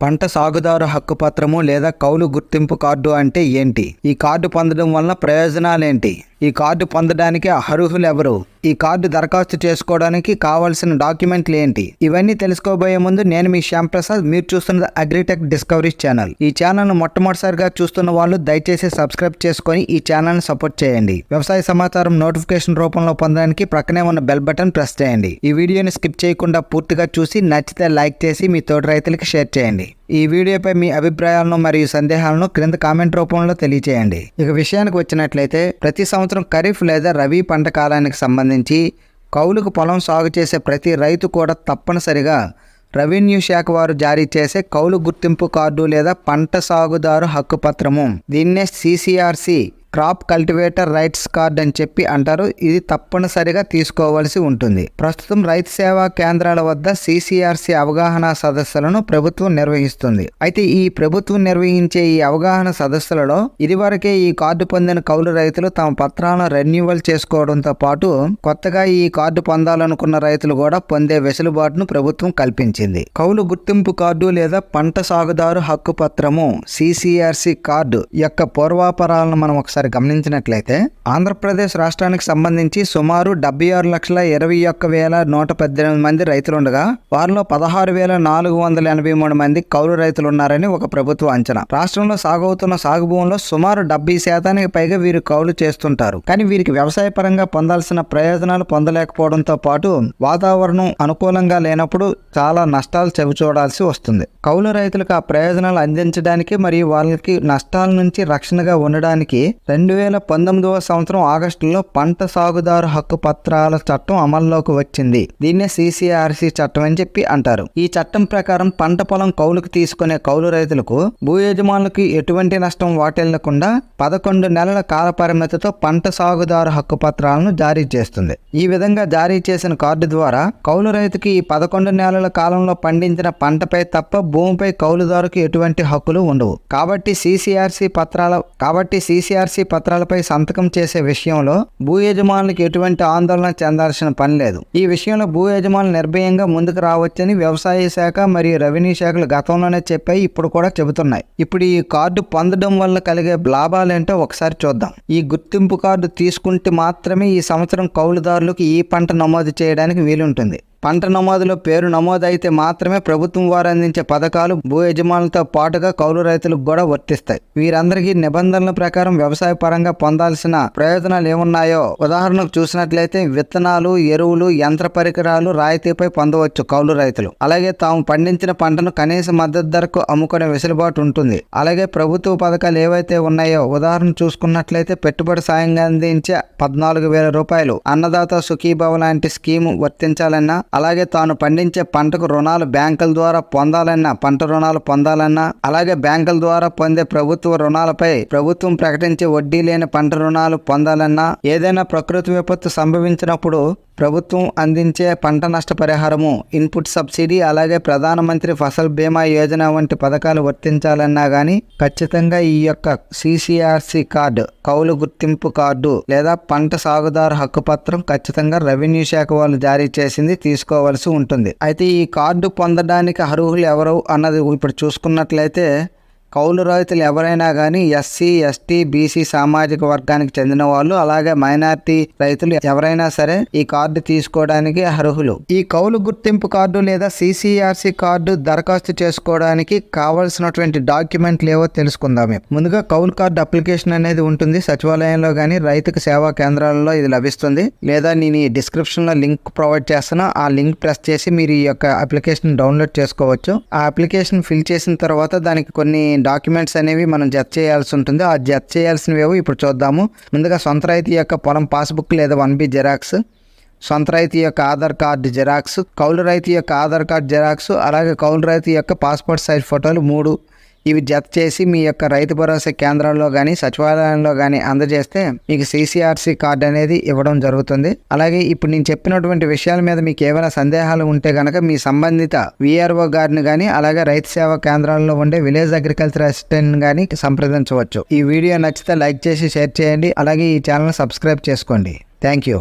పంట సాగుదారు హక్కు పత్రము లేదా కౌలు గుర్తింపు కార్డు అంటే ఏంటి? ఈ కార్డు పొందడం వలన ప్రయోజనాలేంటి? ఈ కార్డు పొందడానికి అర్హులు ఎవరు? ఈ కార్డు దరఖాస్తు చేసుకోవడానికి కావాల్సిన డాక్యుమెంట్లు ఏంటి? ఇవన్నీ తెలుసుకోబోయే ముందు నేను మీ శ్యామ్ ప్రసాద్. మీరు చూస్తున్నది అగ్రిటెక్ డిస్కవరీస్ ఛానల్. ఈ ఛానల్ ను మొట్టమొదటిసారిగా చూస్తున్న వాళ్ళు దయచేసి సబ్స్క్రైబ్ చేసుకొని ఈ ఛానల్ ని సపోర్ట్ చేయండి. వ్యవసాయ సమాచారం నోటిఫికేషన్ రూపంలో పొందడానికి ప్రక్కనే ఉన్న బెల్ బటన్ ప్రెస్ చేయండి. ఈ వీడియోని స్కిప్ చేయకుండా పూర్తిగా చూసి నచ్చితే లైక్ చేసి మీ తోటి రైతులకి షేర్ చేయండి. ఈ వీడియోపై మీ అభిప్రాయాలను మరియు సందేహాలను క్రింద కామెంట్ రూపంలో తెలియచేయండి. ఇక విషయానికి వచ్చినట్లయితే, ప్రతి సంవత్సరం ఖరీఫ్ లేదా రబీ పంట కాలానికి సంబంధించి కౌలుకు పొలం సాగు చేసే ప్రతి రైతు కూడా తప్పనిసరిగా రెవెన్యూ శాఖ వారు జారీ చేసే కౌలు గుర్తింపు కార్డు లేదా పంట సాగుదారు హక్కు పత్రము, దీన్నే CCRC crop cultivator rights card అని చెప్పి అంటారు. ఇది తప్పనిసరిగా తీసుకోవాల్సి ఉంటుంది. ప్రస్తుతం రైతు సేవా కేంద్రాల వద్ద CCRC అవగాహన సదస్సులను ప్రభుత్వం నిర్వహిస్తుంది. అయితే ఈ ప్రభుత్వం నిర్వహించే ఈ అవగాహన సదస్సులలో ఇదివరకే ఈ కార్డు పొందిన కౌలు రైతులు తమ పత్రాలను రెన్యువల్ చేసుకోవడంతో పాటు కొత్తగా ఈ కార్డు పొందాలనుకున్న రైతులు కూడా పొందే వెసులుబాటును ప్రభుత్వం కల్పించింది. కౌలు గుర్తింపు కార్డు లేదా పంట సాగుదారు హక్కు పత్రము CCRC కార్డు యొక్క పూర్వాపరాలను మనం ఒకసారి గమనించినట్లయితే, ఆంధ్రప్రదేశ్ రాష్ట్రానికి సంబంధించి సుమారు 76,21,118 మంది రైతులుండగా వారిలో 16,483 మంది కౌలు రైతులు ఉన్నారని ఒక ప్రభుత్వ అంచనా. రాష్ట్రంలో సాగవుతున్న సాగు భూముల్లో సుమారు 70% పైగా వీరు కౌలు చేస్తుంటారు. కానీ వీరికి వ్యవసాయ పరంగా పొందాల్సిన ప్రయోజనాలు పొందలేకపోవడంతో పాటు వాతావరణం అనుకూలంగా లేనప్పుడు చాలా నష్టాలు చవిచూడాల్సి వస్తుంది. కౌలు రైతులకు ఆ ప్రయోజనాలు అందించడానికి మరియు వాళ్ళకి నష్టాల నుంచి రక్షణగా ఉండడానికి 2019వ సంవత్సరం ఆగస్టులో పంట సాగుదారు హక్కు పత్రాల చట్టం అమల్లోకి వచ్చింది. దీన్నే CCRC చట్టం అని చెప్పి అంటారు. ఈ చట్టం ప్రకారం పంట పొలం కౌలుకు తీసుకునే కౌలు రైతులకు భూ యజమానులకు ఎటువంటి నష్టం వాటిల్లకుండా 11 నెలల కాల పరిమితితో పంట సాగుదారు హక్కు పత్రాలను జారీ చేస్తుంది. ఈ విధంగా జారీ చేసిన కార్డు ద్వారా కౌలు రైతుకి ఈ 11 నెలల కాలంలో పండించిన పంటపై తప్ప భూమిపై కౌలుదారుకు ఎటువంటి హక్కులు ఉండవు. కాబట్టి CCRC పత్రాలపై సంతకం చేసే విషయంలో భూ యజమానులకు ఎటువంటి ఆందోళన చెందాల్సిన పని లేదు. ఈ విషయంలో భూ యజమానులు నిర్భయంగా ముందుకు రావచ్చని వ్యవసాయ శాఖ మరియు రెవెన్యూ శాఖలు గతంలోనే చెప్పాయి, ఇప్పుడు కూడా చెబుతున్నాయి. ఇప్పుడు ఈ కార్డు పొందడం వల్ల కలిగే లాభాలేంటో ఒకసారి చూద్దాం. ఈ గుర్తింపు కార్డు తీసుకుంటే మాత్రమే ఈ సంవత్సరం కౌలుదారులకు ఈ పంట నమోదు చేయడానికి వీలుంటుంది. పంట నమోదులో పేరు నమోదైతే మాత్రమే ప్రభుత్వం వారు అందించే పథకాలు భూ యజమానులతో పాటుగా కౌలు రైతులకు కూడా వర్తిస్తాయి. వీరందరికీ నిబంధనల ప్రకారం వ్యవసాయ పరంగా పొందాల్సిన ప్రయోజనాలు ఏమున్నాయో ఉదాహరణకు చూసినట్లయితే, విత్తనాలు, ఎరువులు, యంత్ర పరికరాలు రాయితీపై పొందవచ్చు కౌలు రైతులు. అలాగే తాము పండించిన పంటను కనీస మద్దతు ధరకు అమ్ముకునే వెసులుబాటు ఉంటుంది. అలాగే ప్రభుత్వ పథకాలు ఏవైతే ఉన్నాయో ఉదాహరణ చూసుకున్నట్లయితే, పెట్టుబడి సాయంగా అందించే 14,000 రూపాయలు, అన్నదాత సుఖీభవ లాంటి స్కీము వర్తించాలన్నా, అలాగే తాను పండించే పంటకు రుణాలు బ్యాంకుల ద్వారా పొందాలన్నా, పంట రుణాలు పొందాలన్నా, అలాగే బ్యాంకుల ద్వారా పొందే ప్రభుత్వ రుణాలపై ప్రభుత్వం ప్రకటించే వడ్డీ లేని పంట రుణాలు పొందాలన్నా, ఏదైనా ప్రకృతి విపత్తు సంభవించినప్పుడు ప్రభుత్వం అందించే పంట నష్ట పరిహారము, ఇన్పుట్ సబ్సిడీ, అలాగే ప్రధానమంత్రి ఫసల్ బీమా యోజన వంటి పథకాలు వర్తించాలన్నా గానీ ఖచ్చితంగా ఈ యొక్క CCRC కార్డు, కౌలు గుర్తింపు కార్డు లేదా పంట సాగుదారు హక్కు పత్రం ఖచ్చితంగా రెవెన్యూ శాఖ వాళ్ళు జారీ చేసింది తీసుకోవాల్సి ఉంటుంది. అయితే ఈ కార్డు పొందడానికి అర్హులు ఎవరు అన్నది ఇప్పుడు చూసుకున్నట్లయితే, కౌలు రైతులు ఎవరైనా కానీ SC, ST, BC సామాజిక వర్గానికి చెందిన వాళ్ళు, అలాగే మైనారిటీ రైతులు ఎవరైనా సరే ఈ కార్డు తీసుకోవడానికి అర్హులు. ఈ కౌలు గుర్తింపు కార్డు లేదా CCRC కార్డు దరఖాస్తు చేసుకోవడానికి కావాల్సినటువంటి డాక్యుమెంట్లు ఏవో తెలుసుకుందాం. ముందుగా కౌలు కార్డు అప్లికేషన్ అనేది ఉంటుంది. సచివాలయంలో కానీ రైతుకు సేవా కేంద్రాలలో ఇది లభిస్తుంది. లేదా నేను ఈ డిస్క్రిప్షన్లో లింక్ ప్రొవైడ్ చేస్తాను. ఆ లింక్ ప్రెస్ చేసి మీరు ఈ యొక్క అప్లికేషన్ డౌన్లోడ్ చేసుకోవచ్చు. ఆ అప్లికేషన్ ఫిల్ చేసిన తర్వాత దానికి కొన్ని డాక్యుమెంట్స్ అనేవి మనం జత చేయాల్సి ఉంటుంది. ఆ జత చేయాల్సినవి ఇప్పుడు చూద్దాము. ముందుగా సొంత రైతు యొక్క పొలం పాస్బుక్ లేదా 1B జెరాక్స్, సొంత రైతు యొక్క ఆధార్ కార్డు జెరాక్స్, కౌలు రైతు యొక్క ఆధార్ కార్డు జెరాక్స్, అలాగే కౌలు రైతు యొక్క పాస్పోర్ట్ సైజ్ ఫోటోలు 3 ఇవి జత చేసి మీ యొక్క రైతు భరోసా కేంద్రాల్లో కానీ సచివాలయంలో కానీ అందజేస్తే మీకు CCRC కార్డు అనేది ఇవ్వడం జరుగుతుంది. అలాగే ఇప్పుడు నేను చెప్పినటువంటి విషయాల మీద మీకు ఏమైనా సందేహాలు ఉంటే కనుక మీ సంబంధిత VRO గారిని కానీ అలాగే రైతు సేవా కేంద్రాల్లో ఉండే విలేజ్ అగ్రికల్చర్ అసిస్టెంట్ కానీ సంప్రదించవచ్చు. ఈ వీడియో నచ్చితే లైక్ చేసి షేర్ చేయండి. అలాగే ఈ ఛానల్ సబ్స్క్రైబ్ చేసుకోండి. Thank you.